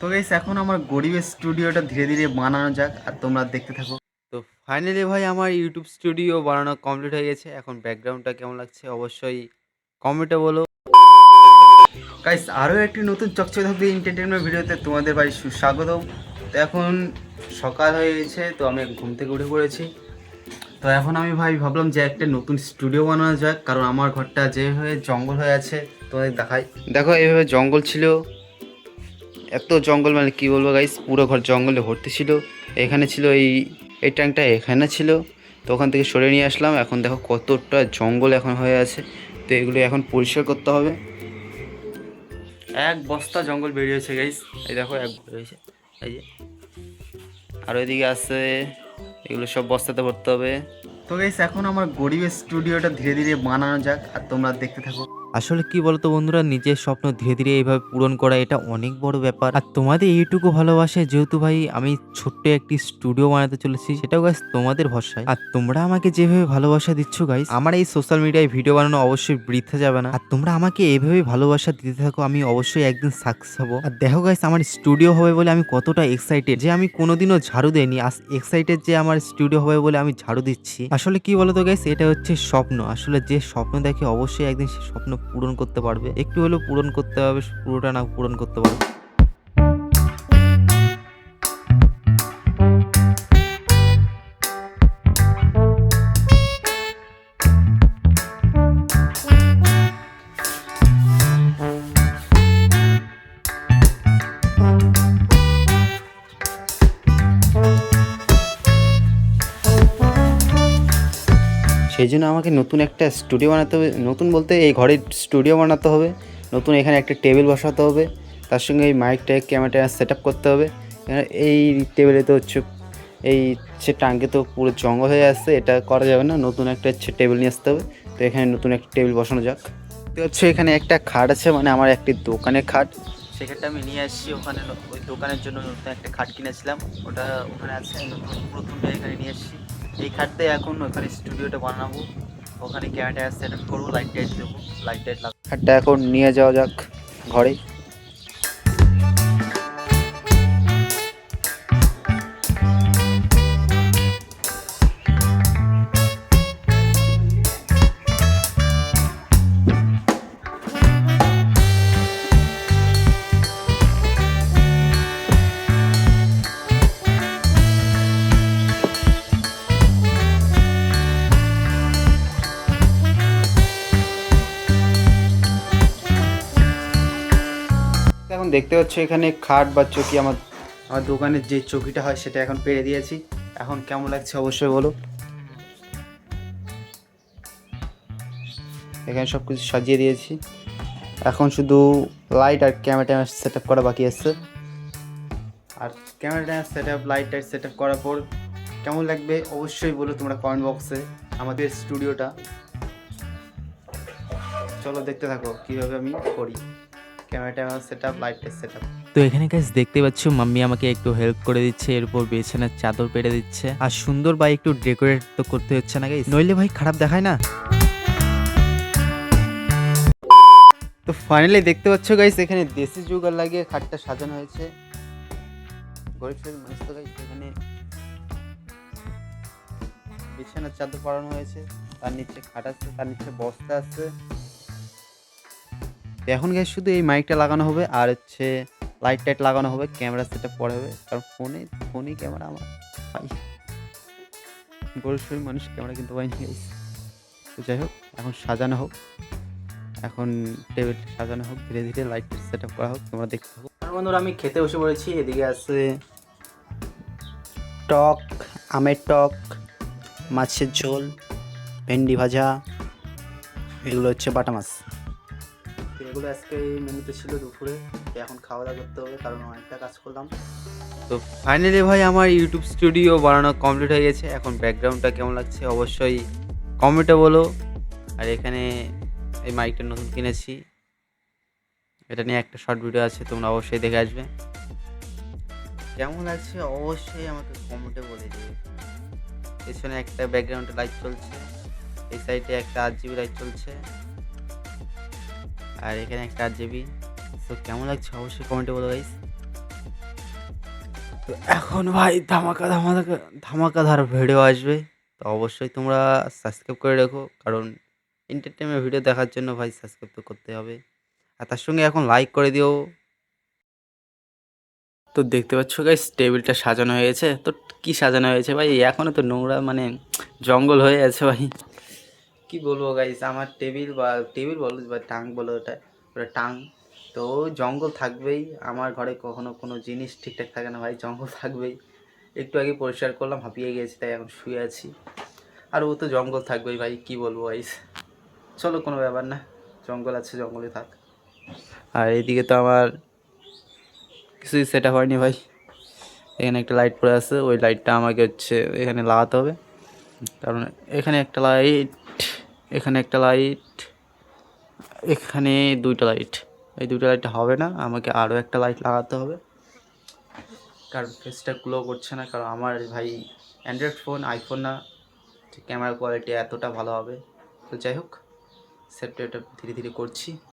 তো গাইস এখন আমার গরিবের স্টুডিওটা ধীরে ধীরে বানানো যাক আর তোমরা দেখতে থাকো। তো ফাইনালি ভাই আমার ইউটিউব স্টুডিও বানানো কমপ্লিট হয়ে গেছে। এখন ব্যাকগ্রাউন্ডটা কেমন লাগছে অবশ্যই কমেন্টে বলো। গাইস আরও একটি নতুন চকচকে থাকবে এন্টারটেনমেন্ট ভিডিওতে তোমাদের বাড়ি সুস্বাগতম। তো এখন সকাল হয়ে গেছে, তো আমি ঘুম থেকে উঠে পড়েছি। তো এখন আমি ভাবলাম যে একটা নতুন স্টুডিও বানানো যাক, কারণ আমার ঘরটা যেভাবে জঙ্গল হয়ে আছে তোমাদের দেখাই। দেখো এইভাবে জঙ্গল ছিল, এত জঙ্গল মানে কি বলবো গাইস, পুরো ঘর জঙ্গলে ভর্তি ছিল। এখানে ছিল এই ট্যাঙ্কটা এখানে ছিল, তো ওখান থেকে সরে নিয়ে আসলাম। এখন দেখো কতটা জঙ্গল এখন হয়ে আছে, তো এগুলো এখন পরিষ্কার করতে হবে। এক বস্তা জঙ্গল বেরিয়েছে গাইস, এই দেখো এক বেরিয়েছে, এই যে আর ওইদিকে আছে, এগুলো সব বস্তাতে ভরতে হবে। তো গাইস এখন আমার গরিবের স্টুডিওটা ধীরে ধীরে বানানো যাক আর তোমরা দেখতে থাকো। আসলে কি বলতো বন্ধুরা, নিজের স্বপ্ন ধীরে ধীরে এইভাবে পূরণ করা এটা অনেক বড় ব্যাপার। আর তোমাদের এইটুকু ভালোবাসে যেহেতু ভাই আমি ছোট্ট একটি স্টুডিও বানাতে চলেছি, সেটাও গাইস তোমাদের ভরসায়। আর তোমরা আমাকে যেভাবে ভালোবাসা দিচ্ছ গাইস, আমার এই সোশ্যাল মিডিয়ায় ভিডিও বানানো অবশ্যই বৃথা যাবে না। আর তোমরা আমাকে এইভাবে ভালোবাসা দিতে থাকো, আমি অবশ্যই একদিন সাকসেস হবো। আর দেখো গাইস আমার স্টুডিও হবে বলে আমি কতটা এক্সাইটেড, যে আমি কোনোদিনও ঝাড়ু দেইনি, আজ এক্সাইটেড যে আমার স্টুডিও হবে বলে আমি ঝাড়ু দিচ্ছি। আসলে কি বলতো গাইস, এটা হচ্ছে স্বপ্ন। আসলে যে স্বপ্ন দেখে অবশ্যই একদিন সে স্বপ্ন পূরণ করতে পারবে, একটু হলেও পূরণ করতে হবে, পুরোটা না পূরণ করতে পারবে। সেই জন্য আমাকে নতুন একটা স্টুডিও বানাতে হবে। নতুন বলতে এই ঘরের স্টুডিও বানাতে হবে, নতুন এখানে একটা টেবিল বসাতে হবে, তার সঙ্গে এই মাইক টাইক ক্যামেরা সেট আপ করতে হবে। এই টেবিলে তো হচ্ছে এই হচ্ছে টাঙ্গে তো পুরো জঙ্গল হয়ে আসছে, এটা করা যাবে না, নতুন একটা হচ্ছে টেবিল নিয়ে আসতে হবে। তো এখানে নতুন একটা টেবিল বসানো যাক। তো হচ্ছে এখানে একটা খাট আছে, মানে আমার একটি দোকানের খাট, সেখানটা আমি নিয়ে আসছি ওখানে। ওই দোকানের জন্য নতুন একটা খাট কিনেছিলাম, ওটা ওখানে আছে, নতুন প্রথমটা এখানে নিয়ে এসেছি। এই খাটতে এখন ওখানে স্টুডিওটা বানাবো, ওখানে ক্যামেরা সেট আপ করবো, লাইট টাইট দেবো, লাইট টাইট লাগাবো। খাটটা এখন নিয়ে যাওয়া যাক ঘরে। এখন দেখতে পাচ্ছ এখানে খাট বা চৌকি, আমার আমার দোকানের যে চৌকিটা হয় সেটা এখন পেরে দিয়েছি। এখন কেমন লাগছে অবশ্যই বলো। এখানে সব কিছু সাজিয়ে দিয়েছি, এখন শুধু লাইট আর ক্যামেরা সেট আপ করা বাকি আছে। আর camera set up, light tight set up করার পর কেমন লাগবে অবশ্যই বলো তোমরা কমেন্ট বক্সে। আমাদের স্টুডিওটা চলো দেখতে থাকো কীভাবে আমি করি, camera set up, light tight set up. তো এখানে গাইস দেখতে পাচ্ছ মাম্মি আমাকে একটু হেল্প করে দিচ্ছে, এরপর বিছানার চাদর পেরে দিচ্ছে। আর সুন্দর বা একটু ডেকোরেট তো করতে হচ্ছে না গাইস, নইলে ভাই খারাপ দেখায় না। তো ফাইনালি দেখতে পাচ্ছ গাইস এখানে দেশি জুগার লাগিয়ে খাটটা সাজানো হয়েছে। গরিব শ্রেণীর মানুষ তো গাইস, এখানে বিছানার চাদর পরানো হয়েছে, তার নিচে খাট আছে, তার নিচে বস্তা আছে। এখন গাইস শুধু এই মাইকটা লাগানো হবে আর হচ্ছে লাইট টাইট লাগানো হবে, ক্যামেরা সেটআপ পরে হবে, কারণ ফোনেই ক্যামেরা আমার পাই, গরিব শ্রেণীর মানুষ ক্যামেরা কিন্তু পাইনি গাইস। তো যাই হোক, এখন সাজানো হোক, এখন টেবিল সাজানো হোক, ধীরে ধীরে লাইট সেট আপ করা হোক, তোমরা দেখতে থাকো। আর বন্ধুরা আমি খেতে বসে পড়েছি। এদিকে আছে টক, আমের টক, মাছের ঝোল, ভেন্ডি ভাজা, এগুলো হচ্ছে বাটা মাছ। এগুলো আজকে মেনুতে ছিল দুপুরে, এখন খাওয়া দাওয়া করতে হবে কারণ অনেকটা কাজ করলাম। তো ফাইনালি ভাই আমার ইউটিউব স্টুডিও বানানো কমপ্লিট হয়ে গেছে। এখন ব্যাকগ্রাউন্ডটা কেমন লাগছে অবশ্যই কমেন্টে বলো। আর এখানে এই মাইকটা নতুন কিনেছি, এটা নিয়ে একটা শর্ট ভিডিও আছে, তোমরা অবশ্যই দেখে আসবে। কেমন লাগছে অবশ্যই আমাকে কমেন্টে বলে দেবে। পেছনে একটা ব্যাকগ্রাউন্ডে লাইট চলছে, এই সাইডে একটা 8 GB লাইট চলছে, আর এখানে একটা 8 GB। তো কেমন লাগছে অবশ্যই কমেন্টে বলো গাইস। এখন ভাই ধামাকাধার ভিডিও আসবে, তো অবশ্যই তোমরা সাবস্ক্রাইব করে রেখো, কারণ এন্টারটেনমেন্ট ভিডিও দেখার জন্য ভাই সাবস্ক্রাইব তো করতে হবে, আর তার সঙ্গে এখন লাইক করে দিও। তো দেখতে পাচ্ছ গাইস টেবিলটা সাজানো হয়েছে, তো কি সাজানো হয়েছে ভাই, এখনও তো নোংরা মানে জঙ্গল হয়ে আছে ভাই। কি বলবো গাইস, আমার টেবিল বলো বা টাং বলো, ওটা টাং, তো জঙ্গল থাকবেই। আমার ঘরে কখনো কোনো জিনিস ঠিকঠাক থাকে না ভাই, জঙ্গল থাকবেই। একটু আগে পরিষ্কার করলাম, হাঁপিয়ে গেছি, তাই এখন শুয়ে আছি। আর ও তো জঙ্গল থাকবেই ভাই, কি বলবো গাইস। চলো কোনো ব্যাপার না, জঙ্গল আছে জঙ্গলে থাক। আর এইদিকে তো আমার কিছুই সেট আপ হয়নি ভাই, এখানে একটা লাইট পড়ে আছে, ওই লাইটটা আমাকে হচ্ছে এখানে লাগাতে হবে, কারণ এখানে একটা লাইট, এখানে একটা লাইট, এখানে দুইটা লাইট, এই দুইটা লাইটটা হবে না, আমাকে আরও একটা লাইট লাগাতে হবে, কারণ ফেসটা গ্লো করছে না, কারণ আমার ভাই অ্যান্ড্রয়েড ফোন, আইফোন না, ক্যামেরা কোয়ালিটি এতটা ভালো হবে। তো যাই হোক, সেটটা এটা ধীরে ধীরে করছি।